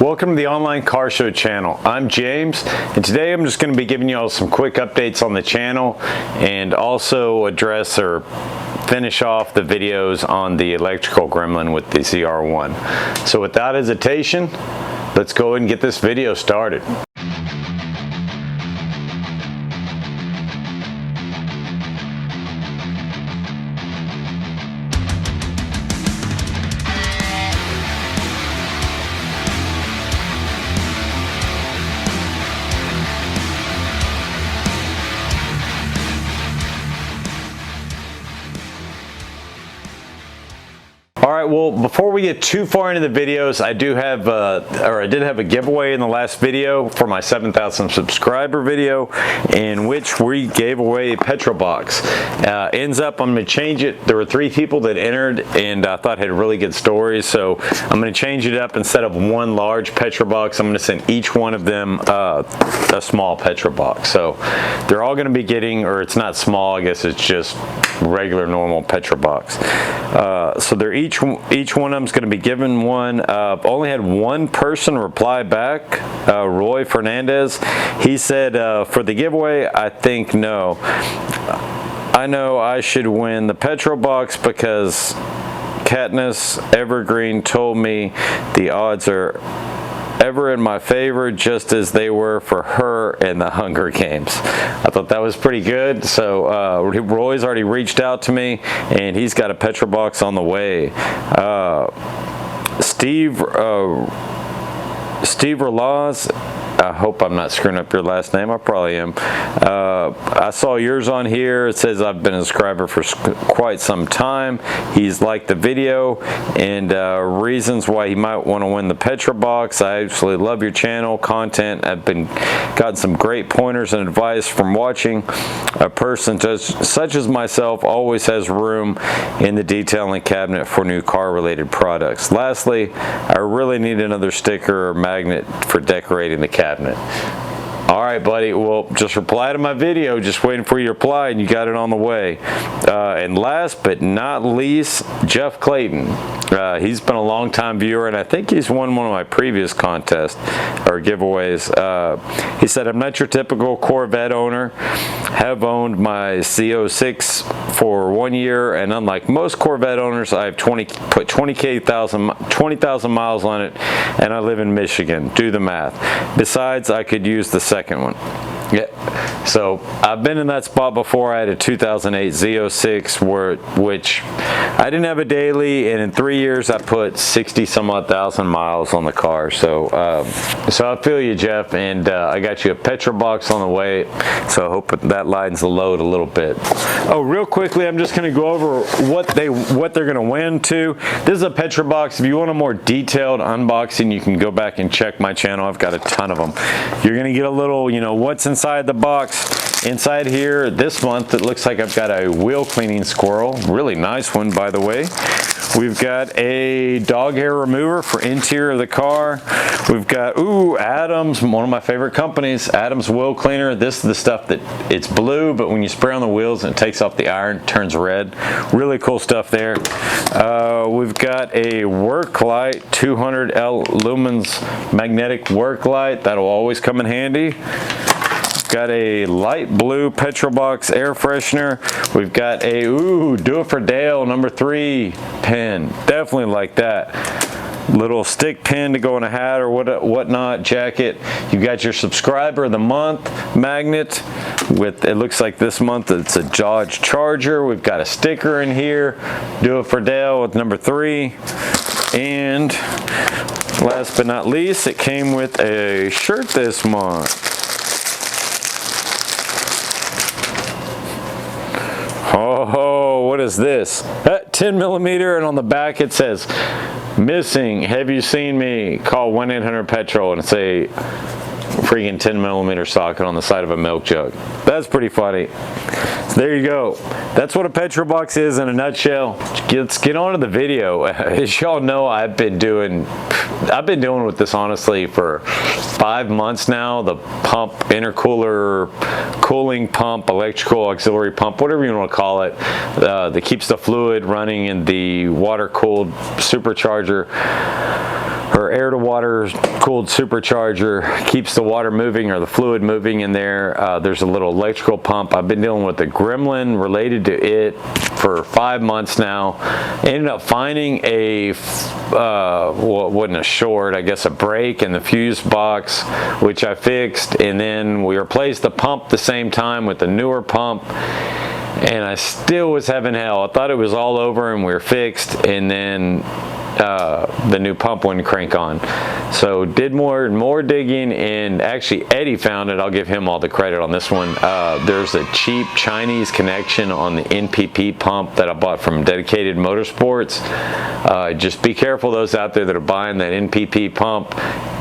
Welcome to the Online Car Show channel. I'm James, and today I'm just going to be giving you all some quick updates on the channel and also address or finish off the videos on the electrical gremlin with the Zr1. So without hesitation, let's go ahead and get this video started. Alright, well, before we get too far into the videos, I did have a giveaway in the last video for my 7,000 subscriber video in which we gave away a petrol box. Ends up, I'm going to change it. There were 3 people that entered and I thought had really good stories, so I'm going to change it up. Instead of one large petrol box, I'm going to send each one of them a small petrol box. So they're all going to be getting, or it's not small, I guess it's just regular normal petrol box. So they're each one of them is going to be given one. Only had one person reply back, Roy Fernandez. He said, for the giveaway, I think no. I know I should win the petrol box because Katniss Evergreen told me the odds are ever in my favor, just as they were for her in the Hunger Games. I thought that was pretty good. So Roy's already reached out to me and he's got a petrol box on the way. Steve Laws, I hope I'm not screwing up your last name. I probably am. I saw yours on here. It says I've been a subscriber for quite some time. He's liked the video and reasons why he might want to win the petrol box. I absolutely love your channel content. I've gotten some great pointers and advice from watching. A person such as myself always has room in the detailing cabinet for new car related products. Lastly, I really need another sticker or magnet for decorating the cabinet. All right, buddy, well, just reply to my video. Just waiting for your reply and you got it on the way. And last but not least, Jeff Clayton. He's been a long time viewer and I think he's won one of my previous contests or giveaways. He said, I'm not your typical Corvette owner. Have owned my Z06 for 1 year, and unlike most Corvette owners, I've put 20,000 miles on it, and I live in Michigan. Do the math. Besides, I could use the second one. Yeah, so I've been in that spot before. I had a 2008 Z06 which I didn't have a daily, and in 3 years I put 60 some odd thousand miles on the car. So so I feel you, Jeff, and I got you a petrol box on the way, so I hope that lightens the load a little bit. Oh, real quickly, I'm just going to go over what they're going to win too. This is a petrol box. If you want a more detailed unboxing, you can go back and check my channel. I've got a ton of them. You're going to get a little, you know, what's inside the box. Inside here this month, it looks like I've got a wheel cleaning squirrel. Really nice one, by the way. We've got a dog hair remover for interior of the car. We've got, Adams, one of my favorite companies, Adams wheel cleaner. This is the stuff that it's blue, but when you spray on the wheels and it takes off the iron, it turns red. Really cool stuff there. We've got a work light, 200L lumens magnetic work light. That'll always come in handy. Got a light blue petrol box air freshener. We've got a Do It For Dale #3 pen. Definitely like that. Little stick pin to go in a hat or whatnot, jacket. You got your subscriber of the month magnet with, it looks like this month it's a Dodge Charger. We've got a sticker in here, Do It For Dale with #3. And last but not least, it came with a shirt this month. Oh, what is this? 10mm, and on the back it says, missing, have you seen me? Call 1-800-PETROL, and it's a freaking 10mm socket on the side of a milk jug. That's pretty funny. So there you go. That's what a petrol box is in a nutshell. Let's get on to the video. As y'all know, I've been doing with this honestly for 5 months now. The pump, intercooler, cooling pump, electrical auxiliary pump, whatever you want to call it, that keeps the fluid running in the water-cooled supercharger. her air to water cooled supercharger keeps the water moving or the fluid moving in there. There's a little electrical pump. I've been dealing with a gremlin related to it for 5 months now. Ended up finding a well, it wasn't a short, I guess a break in the fuse box, which I fixed, and then we replaced the pump the same time with the newer pump, and I still was having hell. I thought it was all over and we were fixed, and then the new pump wouldn't crank on. So did more and more digging, and actually Eddie found it. I'll give him all the credit on this one. There's a cheap Chinese connection on the NPP pump that I bought from Dedicated Motorsports. Just be careful, those out there that are buying that NPP pump.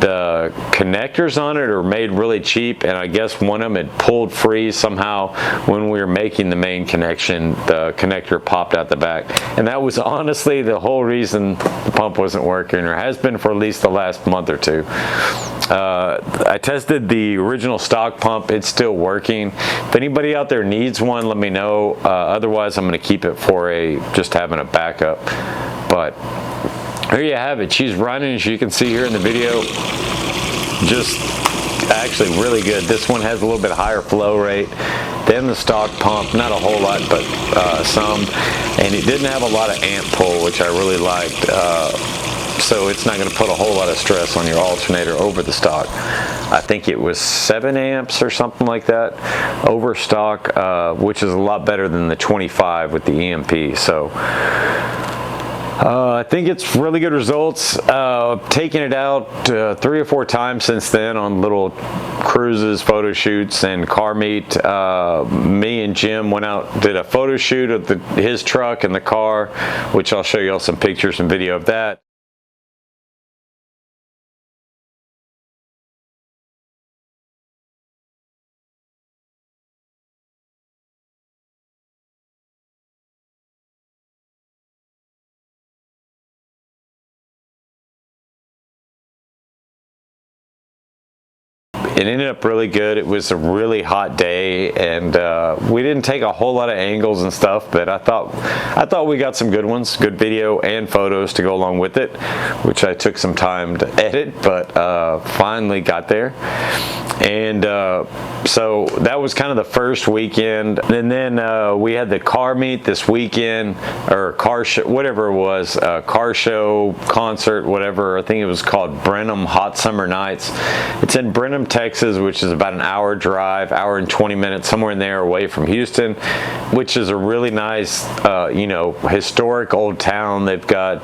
The connectors on it are made really cheap, and I guess one of them had pulled free somehow when we were making the main connection. The connector popped out the back, and that was honestly the whole reason the pump wasn't working, or has been for at least the last month or two. I tested the original stock pump. It's still working. If anybody out there needs one, let me know. Otherwise, I'm going to keep it for just having a backup. But there you have it. She's running, as you can see here in the video. Just actually really good. This one has a little bit higher flow rate than the stock pump. Not a whole lot, but some. And it didn't have a lot of amp pull, which I really liked. So it's not going to put a whole lot of stress on your alternator over the stock. I think it was 7 amps or something like that over stock, which is a lot better than the 25 with the EMP. So I think it's really good results. Taking it out 3 or 4 times since then on little cruises, photo shoots, and car meet. Me and Jim went out, did a photo shoot of his truck and the car, which I'll show you all some pictures and video of that. It ended up really good. It was a really hot day, and we didn't take a whole lot of angles and stuff, but I thought we got some good ones, good video and photos to go along with it, which I took some time to edit, but finally got there. And so that was kind of the first weekend, and then we had the car meet this weekend, or car show, whatever it was, car show, concert, whatever. I think it was called Brenham Hot Summer Nights. It's in Brenham, Texas, which is about an hour drive, hour and 20 minutes, somewhere in there away from Houston, which is a really nice, you know, historic old town. They've got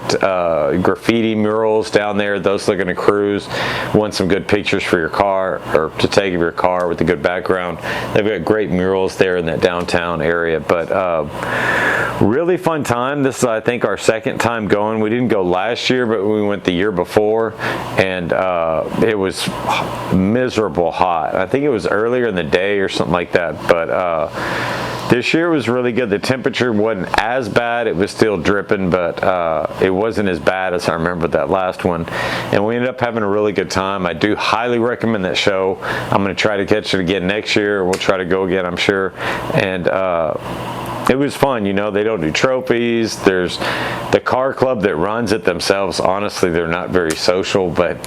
graffiti murals down there. Those looking to cruise, want some good pictures for your car, or to take of your car with a good background. They've got great murals there in that downtown area. But really fun time. This is, I think, our second time going. We didn't go last year, but we went the year before, and it was miserable hot. I think it was earlier in the day or something like that, but this year was really good. The temperature wasn't as bad. It was still dripping, but it wasn't as bad as I remember that last one, and we ended up having a really good time. I do highly recommend that show. I'm going to try to catch it again next year. We'll try to go again, I'm sure. And it was fun. You know, they don't do trophies. There's the car club that runs it themselves. Honestly, they're not very social, but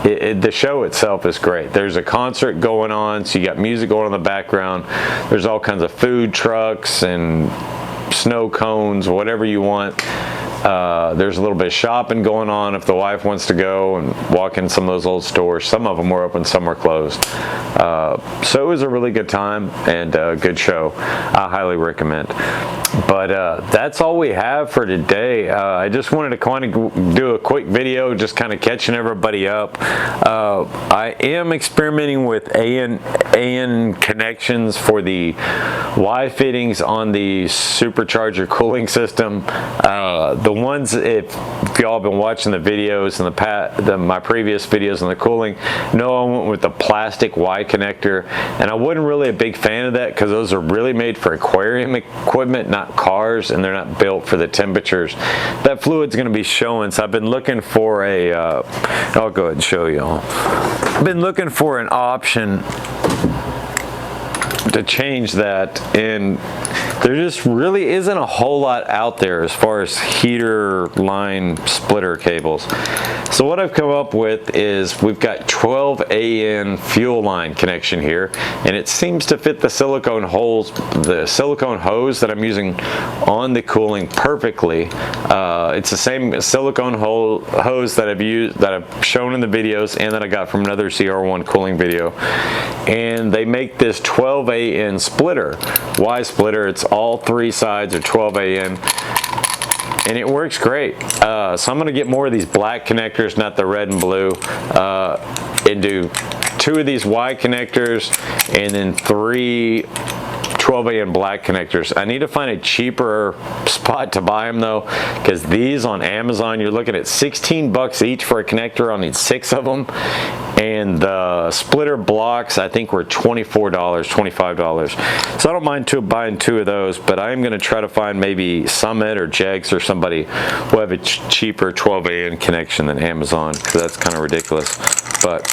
the show itself is great. There's a concert going on, so you got music going on in the background. There's all kinds of food trucks and snow cones, whatever you want. There's a little bit of shopping going on if the wife wants to go and walk in some of those old stores. Some of them were open, some were closed. So it was a really good time and a good show. I highly recommend. But that's all we have for today. I just wanted to kind of do a quick video, just kind of catching everybody up. I am experimenting with AN connections for the Y fittings on the Supercharger cooling system. The ones, if y'all have been watching the videos and my previous videos on the cooling, know I went with the plastic Y connector, and I wasn't really a big fan of that because those are really made for aquarium equipment, not cars, and they're not built for the temperatures that fluid's going to be showing. So I've been looking for a I'll go ahead and show y'all. I've been looking for an option to change that, and there just really isn't a whole lot out there as far as heater line splitter cables. So what I've come up with is we've got 12 AN fuel line connection here, and it seems to fit the silicone hose that I'm using on the cooling perfectly. It's the same silicone hose that I've shown in the videos and that I got from another Zr1 cooling video, and they make this 12 AN splitter. Y splitter, it's all three sides are 12 AN. And it works great. So I'm going to get more of these black connectors, not the red and blue, and do 2 of these Y connectors and then 3 12 AN black connectors. I need to find a cheaper spot to buy them though, because these on Amazon, you're looking at 16 bucks each for a connector. I'll need 6 of them. And the splitter blocks, I think, were $24, $25. So I don't mind buying 2 of those, but I am going to try to find maybe Summit or Jegs or somebody who have a cheaper 12 AN connection than Amazon, because that's kind of ridiculous. But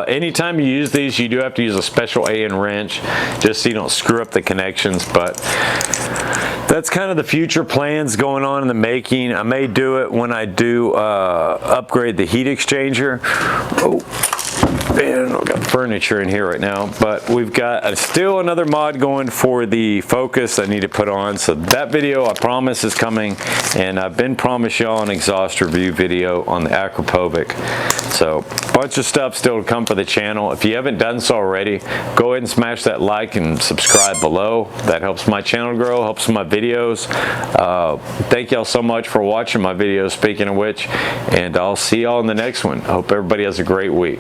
anytime you use these, you do have to use a special AN wrench just so you don't screw up the connections. But that's kind of the future plans going on in the making. I may do it when I do upgrade the heat exchanger. Oh man, I've got furniture in here right now, but we've got still another mod going for the Focus I need to put on. So that video, I promise, is coming, and I've been promised y'all an exhaust review video on the Akrapovic. So a bunch of stuff still to come for the channel. If you haven't done so already, go ahead and smash that like and subscribe below. That helps my channel grow, helps my videos. Thank y'all so much for watching my videos, speaking of which, and I'll see y'all in the next one. I hope everybody has a great week.